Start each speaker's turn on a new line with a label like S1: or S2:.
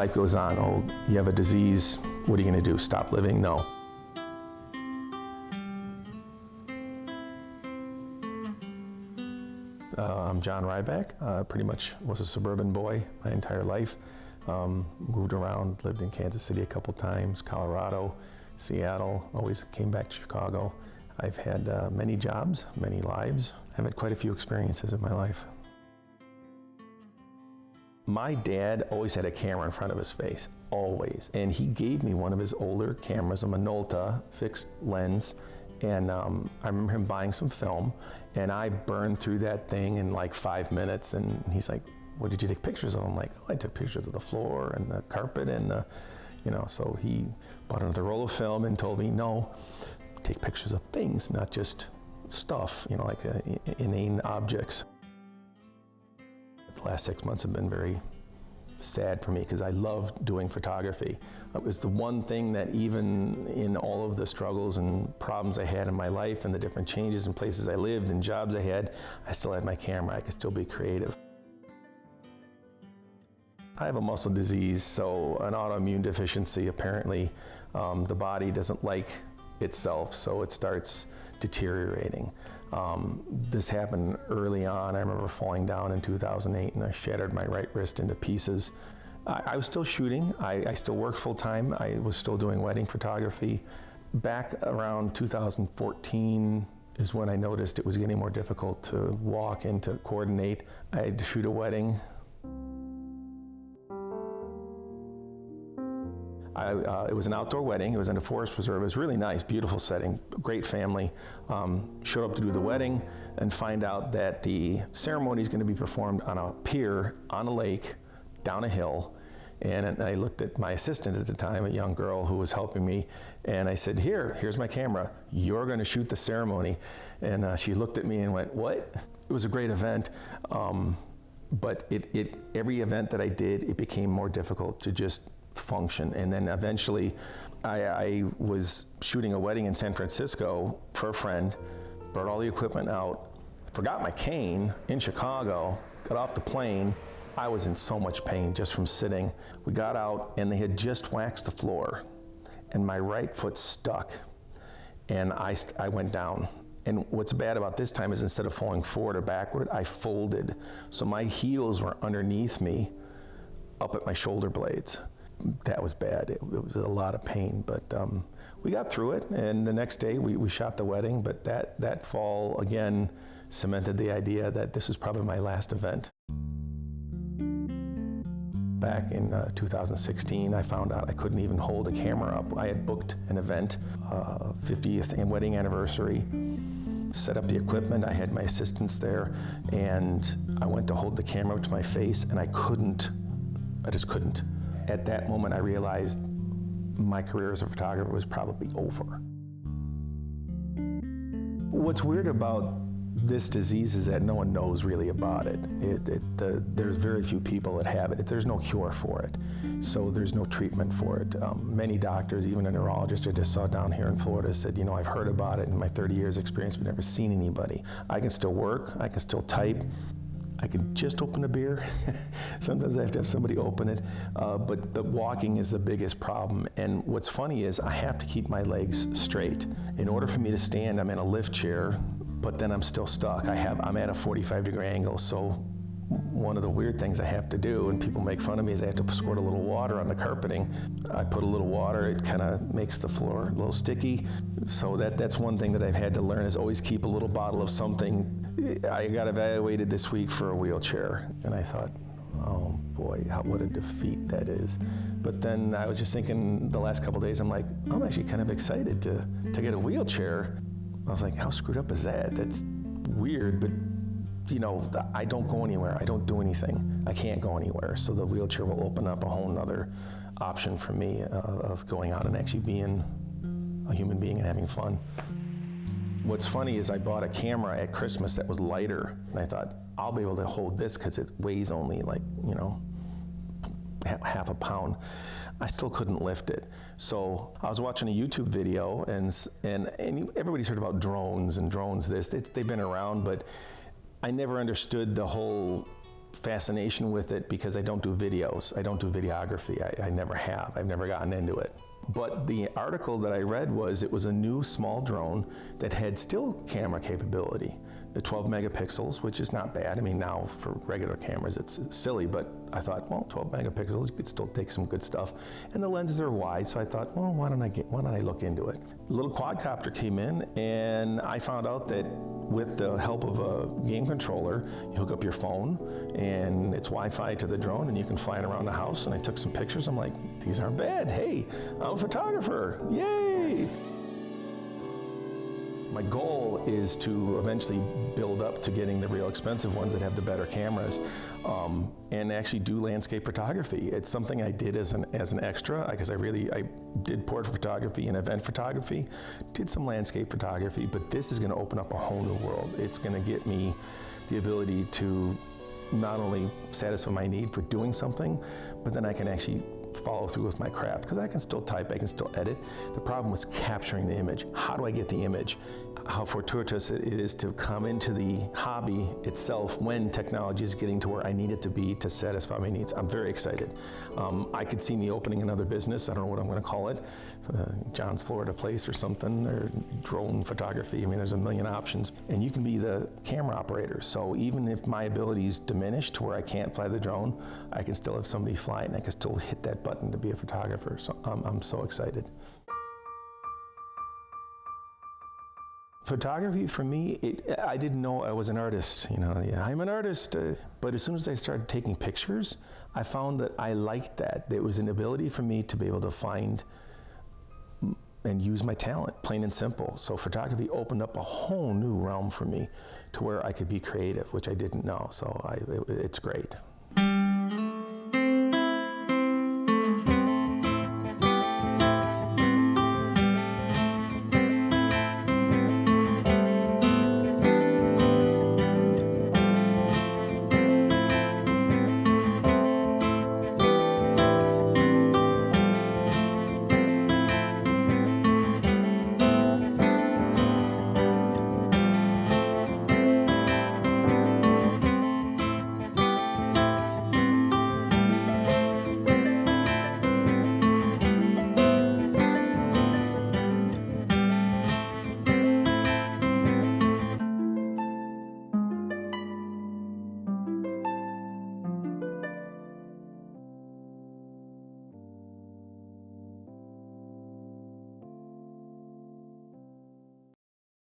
S1: life goes on. Oh, you have a disease, what are you gonna do, stop living? No. I'm John Rybak. Pretty much was a suburban boy my entire life. Moved around, lived in Kansas City a couple times, Colorado, Seattle, always came back to Chicago. I've had many jobs, many lives. I've had quite a few experiences in my life. My dad always had a camera in front of his face, always. And he gave me one of his older cameras, a Minolta fixed lens. And I remember him buying some film, and I burned through that thing in like 5 minutes. And he's like, what did you take pictures of? I'm like, oh, I took pictures of the floor and the carpet and the, so he bought another roll of film and told me, no, take pictures of things, not just stuff, like inane objects. The last 6 months have been very sad for me because I loved doing photography. It was the one thing that even in all of the struggles and problems I had in my life and the different changes and places I lived and jobs I had, I still had my camera. I could still be creative. I have a muscle disease, so an autoimmune deficiency. Apparently, the body doesn't like itself, so it starts deteriorating. This happened early on. I remember falling down in 2008 and I shattered my right wrist into pieces. I was still shooting. I still worked full time. I was still doing wedding photography. Back around 2014 is when I noticed it was getting more difficult to walk and to coordinate. I had to shoot a wedding. It was an outdoor wedding. It was in a forest preserve. It was really nice, beautiful setting, great family. Showed up to do the wedding and find out that the ceremony is going to be performed on a pier, on a lake, down a hill. And I looked at my assistant at the time, a young girl who was helping me, and I said, here's my camera. You're going to shoot the ceremony. And she looked at me and went, what? It was a great event. But every event that I did, it became more difficult to just function. And then eventually I was shooting a wedding in San Francisco for a friend, brought all the equipment out, forgot my cane in Chicago, got off the plane. I was in so much pain just from sitting. We got out and they had just waxed the floor and my right foot stuck and I went down. And what's bad about this time is instead of falling forward or backward, I folded. So my heels were underneath me up at my shoulder blades. That was bad. It was a lot of pain, but we got through it. And the next day we shot the wedding, but that fall again cemented the idea that this is probably my last event. Back in 2016, I found out I couldn't even hold a camera up. I had booked an event, 50th wedding anniversary, set up the equipment. I had my assistants there, and I went to hold the camera up to my face, and I just couldn't. At that moment, I realized my career as a photographer was probably over. What's weird about this disease is that no one knows really about it. There's very few people that have it. There's no cure for it, so there's no treatment for it. Many doctors, even a neurologist I just saw down here in Florida, said, I've heard about it in my 30 years experience, but never seen anybody. I can still work, I can still type, I can just open a beer. Sometimes I have to have somebody open it, but walking is the biggest problem. And what's funny is I have to keep my legs straight. In order for me to stand, I'm in a lift chair, but then I'm still stuck. I'm at a 45-degree angle, so one of the weird things I have to do, and people make fun of me, is I have to squirt a little water on the carpeting. I put a little water, it kind of makes the floor a little sticky. So that's one thing that I've had to learn, is always keep a little bottle of something. I got evaluated this week for a wheelchair, and I thought, oh boy, what a defeat that is. But then I was just thinking the last couple of days, I'm like, I'm actually kind of excited to get a wheelchair. I was like, how screwed up is that? That's weird, but I don't go anywhere. I don't do anything. I can't go anywhere. So the wheelchair will open up a whole nother option for me of going out and actually being a human being and having fun. What's funny is I bought a camera at Christmas that was lighter, and I thought, I'll be able to hold this because it weighs only like, half a pound. I still couldn't lift it. So I was watching a YouTube video, and everybody's heard about drones and drones they've been around, but I never understood the whole fascination with it because I don't do videos. I don't do videography. I never have. I've never gotten into it. But the article that I read was it was a new small drone that had still camera capability. The 12 megapixels, which is not bad. I mean, now for regular cameras, it's silly, but I thought, well, 12 megapixels, you could still take some good stuff. And the lenses are wide, so I thought, well, why don't I look into it? A little quadcopter came in, and I found out that with the help of a game controller, you hook up your phone, and it's Wi-Fi to the drone, and you can fly it around the house. And I took some pictures. I'm like, these aren't bad. Hey, I'm a photographer. Yay! My goal is to eventually build up to getting the real expensive ones that have the better cameras, and actually do landscape photography. It's something I did as an extra, because I did portrait photography and event photography, did some landscape photography, but this is going to open up a whole new world. It's going to get me the ability to not only satisfy my need for doing something, but then I can actually follow through with my craft, because I can still type, I can still edit. The problem was capturing the image. How do I get the image? How fortuitous it is to come into the hobby itself when technology is getting to where I need it to be to satisfy my needs. I'm very excited. I could see me opening another business. I don't know what I'm going to call it. John's Florida Place or something, or drone photography. I mean, there's a million options. And you can be the camera operator. So even if my abilities diminish to where I can't fly the drone, I can still have somebody fly it, and I can still hit that button to be a photographer. So I'm so excited. Photography for me, I didn't know I was an artist. You know, yeah, I'm an artist. But as soon as I started taking pictures, I found that I liked that. There was an ability for me to be able to find and use my talent, plain and simple. So photography opened up a whole new realm for me to where I could be creative, which I didn't know. So it's great.